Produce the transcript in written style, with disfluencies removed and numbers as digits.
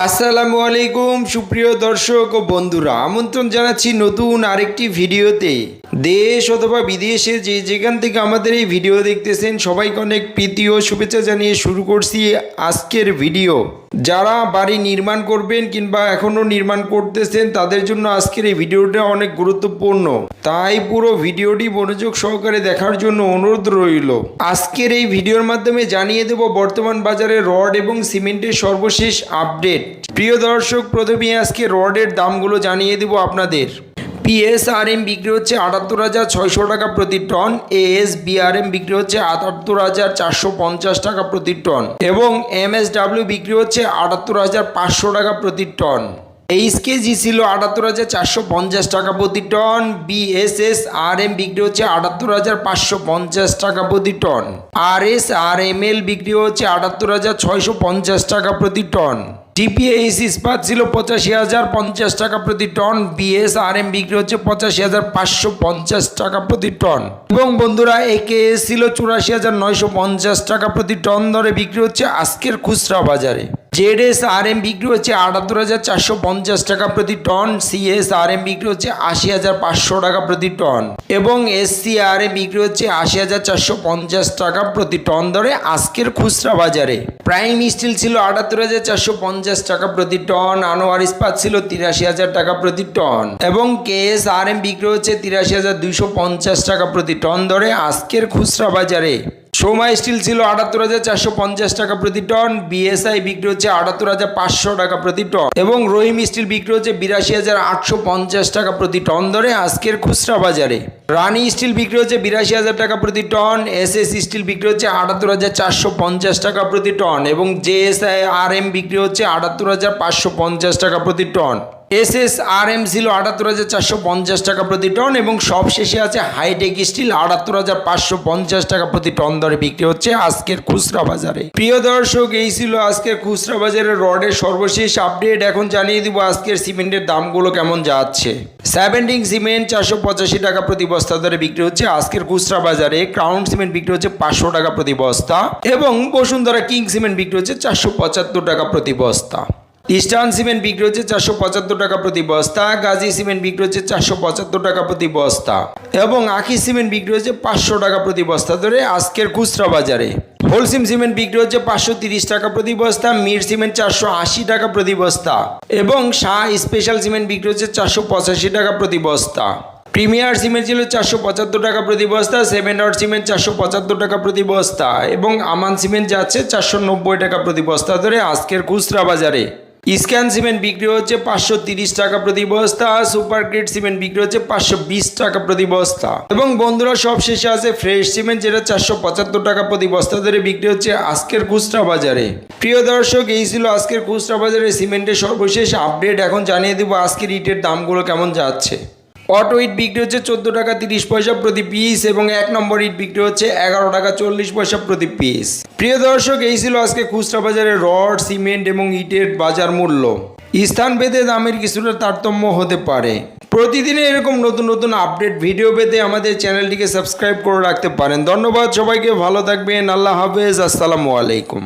আসসালামু আলাইকুম সুপ্রিয় দর্শক ও বন্ধুরা, আমন্ত্রণ জানাচ্ছি নতুন আরেকটি ভিডিওতে। দেশ অথবা বিদেশে যে যেখান থেকে আমাদের এই ভিডিও দেখতেছেন সবাইকে অনেক প্রীতি ও শুভেচ্ছা জানিয়ে শুরু করছি আজকের ভিডিও। যারা বাড়ি নির্মাণ করবেন কিংবা এখনও নির্মাণ করতেছেন তাদের জন্য আজকের এই ভিডিওটা অনেক গুরুত্বপূর্ণ, তাই পুরো ভিডিওটি মনোযোগ সহকারে দেখার জন্য অনুরোধ রইল। আজকের এই ভিডিওর মাধ্যমে জানিয়ে দেব বর্তমান বাজারে রড এবং সিমেন্টের সর্বশেষ আপডেট। প্রিয় দর্শক, প্রথমে আজকে রডের দামগুলো জানিয়ে দেব আপনাদের। PSRM বিক্রি হচ্ছে ৭৮,৬০০ টাকা প্রতি টন, ASBRM বিক্রি হচ্ছে ৭৮,৪৫০ টাকা প্রতি টন এবং MSW বিক্রি হচ্ছে ৭৮,৫০০ টাকা প্রতি টন। HKG ছিল ৭৮,৪৫০ টাকা প্রতি টন, BSSRM বিক্রি হচ্ছে ৭৮,৫৫০ টাকা প্রতি টন, RSRML বিক্রি হচ্ছে ৭৮,৬৫০ টাকা প্রতি টন। DPAC ইস্পাত ছিল ৮৫,০৫০ টাকা প্রতি টন, BSRM বিক্রি হচ্ছে ৮৫,৫৫০ টাকা প্রতি টন এবং বন্ধুরা AKS ছিল ৮৪,৯৫০ টাকা প্রতি টন দরে বিক্রি হচ্ছে আজকের খুচরা বাজারে। ZSRM বিক্রি হচ্ছে ৭৮,৪৫০ টাকা প্রতি টন, CSRM বিক্রি হচ্ছে ৮০,৫০০ টাকা প্রতি টন এবং SCRM বিক্রি হচ্ছে ৮০,৪৫০ টাকা প্রতি টন দরে আজকের খুচরা বাজারে। প্রাইম স্টিল ছিল ৭৮,৪৫০ টাকা প্রতি টন, আনোয়ার ইস্পাত ছিল ৮৩,০০০ টাকা প্রতি টন এবং KSRM বিক্রি হচ্ছে ৮৩,২৫০ টাকা প্রতি টন দরে আজকের খুচরা বাজারে। সোমা স্টিল ছিল ৭৮,৪৫০ টাকা প্রতি টন, BSI বিক্রি হচ্ছে ৭৮,৫০০ টাকা প্রতি টন এবং রহিম স্টিল বিক্রি হচ্ছে ৮২,৮৫০ টাকা প্রতি টন দরে আজকের খুচরা বাজারে। রানি স্টিল বিক্রি হচ্ছে ৮২,০০০ টাকা প্রতি টন, SS স্টিল বিক্রি হচ্ছে ৭৮,৪৫০ টাকা প্রতি টন এবং JSRM বিক্রি হচ্ছে ৭৮,৫৫০ টাকা প্রতি টন। SSRM ছিল ৭৮,৪৫০ টাকা প্রতি টন এবং সবশেষে আছে হাইটেক স্টিল ৭৮,৫৫০ টাকা প্রতি টন দরে বিক্রি হচ্ছে আজকের খুচরা বাজারে। প্রিয় দর্শক, এই ছিল আজকের খুচরা বাজারের রডের সর্বশেষ আপডেট। এখন জানিয়ে দিব আজকের সিমেন্টের দামগুলো কেমন যাচ্ছে। সেভেন্টিং সিমেন্ট ৪৮৫ টাকা প্রতি বস্তা দরে বিক্রি হচ্ছে আজকের খুচরা বাজারে। ক্রাউন সিমেন্ট বিক্রি হচ্ছে ৫০০ টাকা প্রতি বস্তা এবং বসুন্ধরা কিং সিমেন্ট বিক্রি হচ্ছে ৪৭৫ টাকা প্রতি বস্তা। ইস্টার্ন সিমেন্ট বিক্রি হচ্ছে ৪৭৫ টাকা প্রতি বস্তা, গাজী সিমেন্ট বিক্রি হচ্ছে ৪৭৫ টাকা প্রতি বস্তা এবং আখি সিমেন্ট বিক্রি হচ্ছে ৫০০ টাকা প্রতি বস্তা ধরে আজকের খুচরা বাজারে। হোলসিম সিমেন্ট বিক্রি হচ্ছে ৫৩০ টাকা প্রতি বস্তা, মির সিমেন্ট ৪৮০ টাকা প্রতি বস্তা এবং শাহ স্পেশাল সিমেন্ট বিক্রি হচ্ছে ৪৮৫ টাকা প্রতি বস্তা। প্রিমিয়ার সিমেন্ট ছিল ৪৭৫ টাকা প্রতি বস্তা, 7 ডট সিমেন্ট ৪৭৫ টাকা প্রতি বস্তা এবং আমান সিমেন্ট যাচ্ছে ৪৯০ টাকা প্রতি বস্তা ধরে আজকের খুচরা বাজারে। স্ক্যান সিমেন্ট বিক্রি হচ্ছে ৫৩০ টাকা প্রতি বস্তা, সুপার গ্রেড সিমেন্ট বিক্রি হচ্ছে ৫২০ টাকা প্রতি বস্তা এবং বন্ধুরা সবশেষে আছে ফ্রেশ সিমেন্ট, যেটা ৪৭৫ টাকা প্রতি বস্তা ধরে বিক্রি হচ্ছে আজকের খুচরা বাজারে। প্রিয় দর্শক, এই ছিল আজকের খুচরা বাজারে সিমেন্টের সর্বশেষ আপডেট। এখন জানিয়ে দেবো আজকের ইটের দামগুলো কেমন যাচ্ছে। অটো ইট বিক্রি হচ্ছে ১৪ টাকা ৩০ পয়সা প্রতি পিস এবং ১ নম্বর ইট বিক্রি হচ্ছে ১১ টাকা ৪০ পয়সা প্রতি পিস। প্রিয় দর্শক, এই ছিল আজকে খুচরা বাজারে রড, সিমেন্ট এবং ইটের বাজার মূল্য। স্থানভেদে দামের কিছুটা তারতম্য হতে পারে। প্রতিদিনে এরকম নতুন নতুন আপডেট ভিডিও পেতে আমাদের চ্যানেলটিকে সাবস্ক্রাইব করে রাখতে পারেন। ধন্যবাদ সবাইকে, ভালো থাকবেন, আল্লাহ হাফেজ, আসসালামু আলাইকুম।